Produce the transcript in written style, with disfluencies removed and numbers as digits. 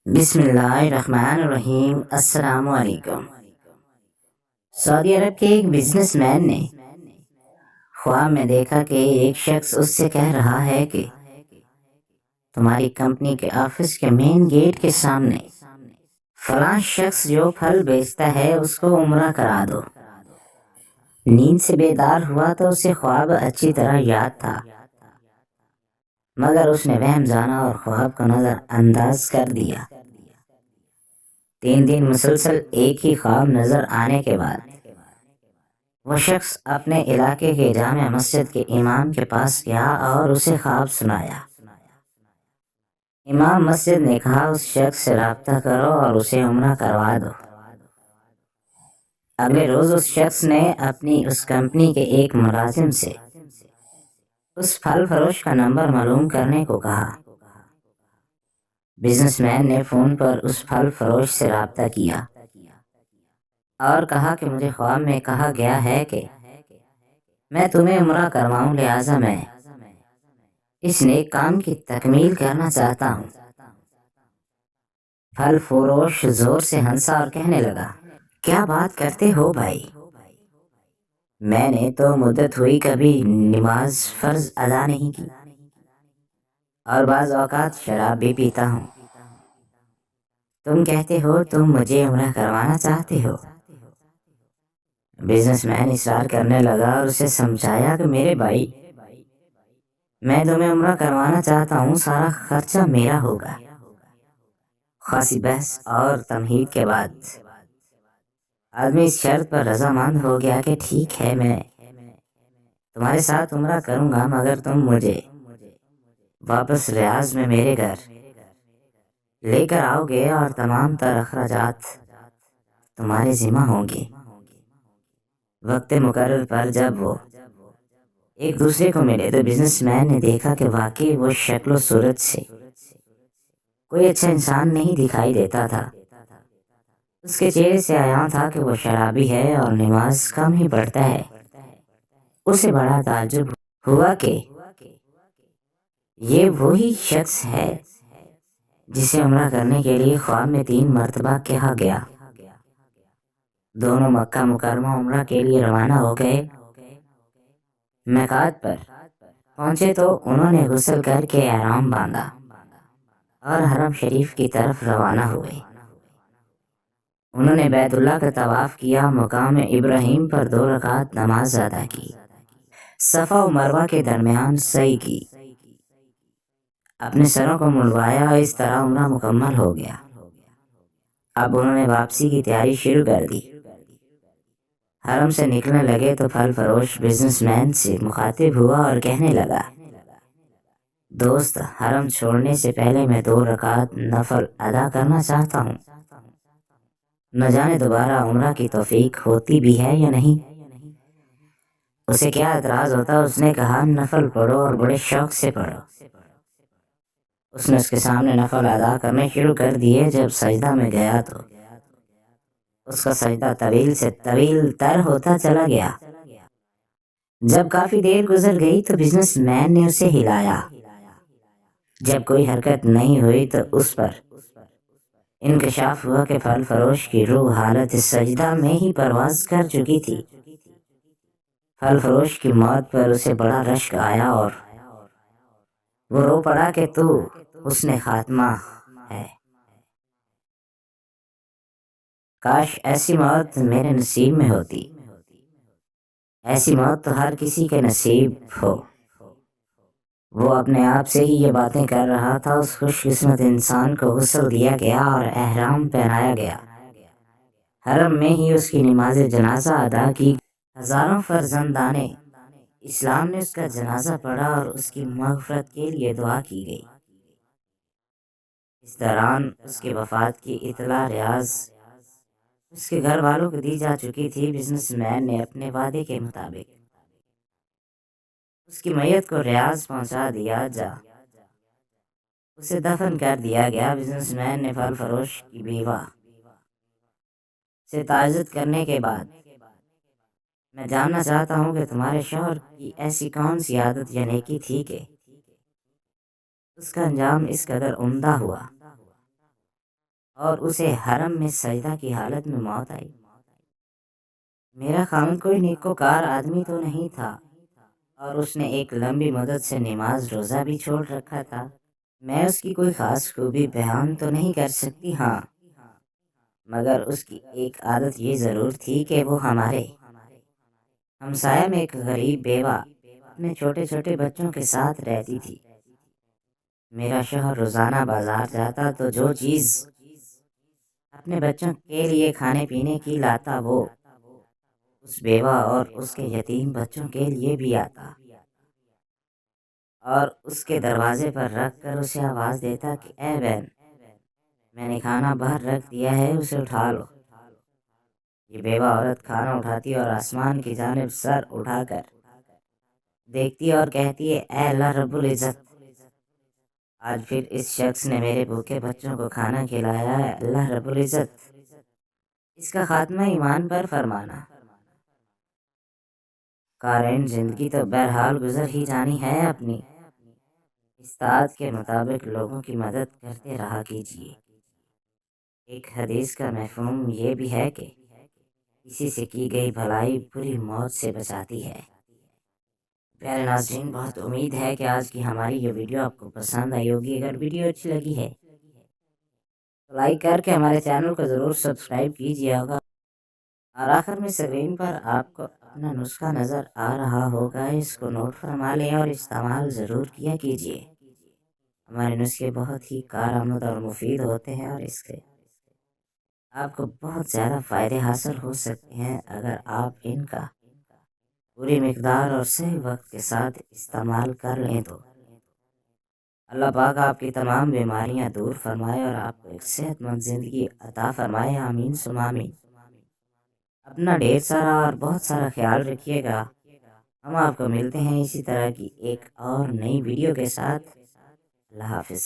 بسم اللہ الرحمن الرحیم۔ السلام علیکم۔ سعودی عرب کے ایک بزنس مین نے خواب میں دیکھا کہ ایک شخص اس سے کہہ رہا ہے کہ تمہاری کمپنی کے آفس کے مین گیٹ کے سامنے فلاں شخص جو پھل بیچتا ہے اس کو عمرہ کرا دو۔ نیند سے بیدار ہوا تو اسے خواب اچھی طرح یاد تھا، مگر اس نے وہم جانا اور خواب کو نظر انداز کر دیا۔ 3 دن مسلسل ایک ہی خواب نظر آنے کے بعد وہ شخص اپنے علاقے کے جامع مسجد کے امام کے پاس گیا اور اسے خواب سنایا۔ امام مسجد نے کہا اس شخص سے رابطہ کرو اور اسے عمرہ کروا دو۔ اگلے روز اس شخص نے اپنی اس کمپنی کے ایک ملازم سے اس پھل فروش کا نمبر معلوم کرنے کو کہا۔ بزنس مین نے فون پر اس پھل فروش سے رابطہ کیا اور کہا کہ مجھے خواب میں کہا گیا ہے کہ میں تمہیں عمرہ کرواؤں، لہٰذا میں اس نیک کام کی تکمیل کرنا چاہتا ہوں۔ پھل فروش زور سے ہنسا اور کہنے لگا، کیا بات کرتے ہو بھائی، میں نے تو مدت ہوئی کبھی نماز فرض ادا نہیں کی اور بعض اوقات شراب بھی پیتا ہوں، تم کہتے ہو تم مجھے عمرہ کروانا چاہتے ہو۔ بزنس مین اصرار کرنے لگا اور اسے سمجھایا کہ میرے بھائی، میں تمہیں عمرہ کروانا چاہتا ہوں، سارا خرچہ میرا ہوگا۔ خاصی بحث اور تمہید کے بعد آدمی اس شرط پر رضامند ہو گیا کہ ٹھیک ہے، میں تمہارے ساتھ عمرہ کروں گا، مگر تم مجھے واپس ریاض میں میرے گھر لے کر آؤ گے اور تمام تر اخراجات تمہارے ذمہ ہوں گے۔ وقت مقرر پر جب وہ ایک دوسرے کو ملے تو بزنس مین نے دیکھا کہ واقعی وہ شکل و صورت سے کوئی اچھا انسان نہیں دکھائی دیتا تھا۔ اس کے چہرے سے عیاں تھا کہ وہ شرابی ہے اور نماز کم ہی پڑھتا ہے۔ اسے بڑا تعجب ہوا کہ یہ وہی شخص ہے جسے عمرہ کرنے کے لیے خواب میں 3 مرتبہ کہا گیا۔ دونوں مکہ مکرمہ عمرہ کے لیے روانہ ہو گئے۔ میقات پر پہنچے تو انہوں نے غسل کر کے احرام باندھا اور حرم شریف کی طرف روانہ ہوئے۔ انہوں نے بیت اللہ کا طواف کیا، مقام ابراہیم پر 2 رکعت نماز ادا کی، صفا و مروہ کے درمیان سعی کی، اپنے سروں کو منڈوایا، اس طرح عمرہ مکمل ہو گیا۔ اب انہوں نے واپسی کی تیاری شروع کر دی۔ حرم سے نکلنے لگے تو پھل فروش بزنس مین سے مخاطب ہوا اور کہنے لگا، دوست، حرم چھوڑنے سے پہلے میں 2 رکعت نفل ادا کرنا چاہتا ہوں، نہ جانے دوبارہ عمرہ کی توفیق ہوتی بھی ہے یا نہیں۔ اسے کیا اعتراض ہوتا؟ اس نے کہا، نفل پڑھو اور بڑے شوق سے پڑھو۔ اس نے اس کے سامنے نفل ادا کرنے شروع کر دیے۔ جب سجدہ میں گیا تو اس کا سجدہ طویل سے طویل تر ہوتا چلا گیا۔ جب کافی دیر گزر گئی تو بزنس مین نے اسے ہلایا۔ جب کوئی حرکت نہیں ہوئی تو اس پر انکشاف ہوا کہ پھل فروش کی روح حالت سجدہ میں ہی پرواز کر چکی تھی۔ پھل فروش کی موت پر اسے بڑا رشک آیا اور وہ رو پڑا کہ تو حسن خاتمہ ہے، کاش ایسی موت میرے نصیب میں ہوتی۔ ایسی موت تو ہر کسی کے نصیب ہو۔ وہ اپنے آپ سے ہی یہ باتیں کر رہا تھا۔ اس خوش قسمت انسان کو غسل دیا گیا اور احرام پہنایا گیا۔ حرم میں ہی اس کی نماز جنازہ ادا کی۔ ہزاروں فرزندان اسلام نے اس کا جنازہ پڑھا اور اس کی مغفرت کے لیے دعا کی گئی۔ اس دوران اس کی وفات کی اطلاع ریاض اس کے گھر والوں کو دی جا چکی تھی۔ بزنس مین نے اپنے وعدے کے مطابق اس کی میت کو ریاض پہنچا دیا جا اسے دفن کر دیا گیا۔ بزنس مین نے پھل فروش کی بیوہ سے تعزیت کرنے کے بعد، میں جاننا چاہتا ہوں کہ تمہارے شوہر کی ایسی کون سی عادت یا نیکی تھی کہ اس کا انجام اس قدر عمدہ ہوا؟ اور اسے حرم میں سجدہ کی حالت میں موت آئی۔ میرا خاوند کوئی نیکوکار آدمی تو نہیں تھا اور اس نے ایک لمبی مدت سے نماز روزہ بھی چھوڑ رکھا تھا۔ میں اس کی کوئی خاص خوبی بیان تو نہیں کر سکتی، ہاں، مگر اس کی ایک عادت یہ ضرور تھی کہ وہ ہمارے ہمسایہ میں ایک غریب بیوہ اپنے چھوٹے چھوٹے بچوں کے ساتھ رہتی تھی۔ میرا شوہر روزانہ بازار جاتا تو جو چیز اپنے بچوں کے لیے کھانے پینے کی لاتا وہ اس بیوہ اور اس کے یتیم بچوں کے لیے بھی آتا اور اس کے دروازے پر رکھ کر اسے آواز دیتا کہ اے بہن، میں نے کھانا باہر رکھ دیا ہے، اسے اٹھا لو۔ یہ بیوہ عورت کھانا اٹھاتی اور آسمان کی جانب سر اٹھا کر دیکھتی اور کہتی ہے، اے اللہ رب العزت، آج پھر اس شخص نے میرے بھوکے بچوں کو کھانا کھلایا ہے، اللہ رب العزت اس کا خاتمہ ایمان پر فرمانا۔ قارئین، زندگی تو بہرحال گزر ہی جانی ہے اپنی، استاد کے مطابق لوگوں کی مدد کرتے رہا کیجیے۔ ایک حدیث کا مفہوم یہ بھی ہے کہ کسی سے کی گئی بھلائی بری موت سے بچاتی ہے۔ پیارے ناظرین، بہت امید ہے کہ آج کی ہماری یہ ویڈیو آپ کو پسند آئی ہوگی۔ اگر ویڈیو اچھی لگی ہے تو لائک کر کے ہمارے چینل کو ضرور سبسکرائب کیجیے ہوگا، اور آخر میں اسکرین پر آپ کو اپنا نسخہ نظر آ رہا ہوگا، اس کو نوٹ فرما لیں اور استعمال ضرور کیا کیجیے۔ ہمارے نسخے بہت ہی کارآمد اور مفید ہوتے ہیں اور اس سے آپ کو بہت زیادہ فائدے حاصل ہو سکتے ہیں اگر آپ ان کا پوری مقدار اور صحیح وقت کے ساتھ استعمال کر لیں تو اللہ پاک آپ کی تمام بیماریاں دور فرمائے اور آپ کو ایک صحت مند زندگی عطا فرمائے، آمین ثم آمین۔ اپنا ڈھیر سارا اور بہت سارا خیال رکھیے گا۔ ہم آپ کو ملتے ہیں اسی طرح کی ایک اور نئی ویڈیو کے ساتھ۔ اللہ حافظ۔